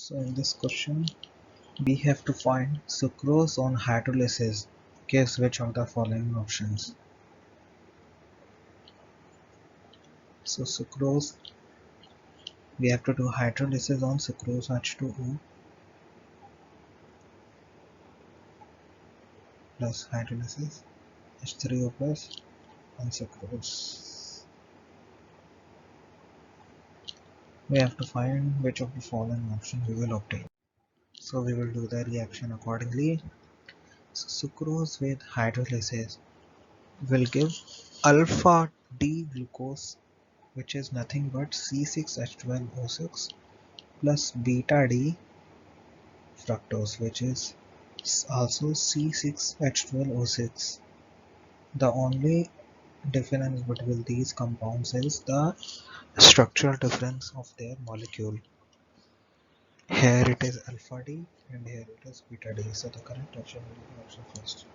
So in this question, we have to find sucrose on hydrolysis gives which of the following options. So sucrose, we have to do hydrolysis on sucrose H2O plus hydrolysis H3O plus and sucrose. We have to find which of the following options we will obtain. So we will do the reaction accordingly. So sucrose with hydrolysis will give alpha D glucose, which is nothing but C6H12O6 plus beta D fructose, which is also C6H12O6. The only difference between these compounds is the structural difference of their molecule. Here it is alpha D and here it is beta D. So the correct option will be option first.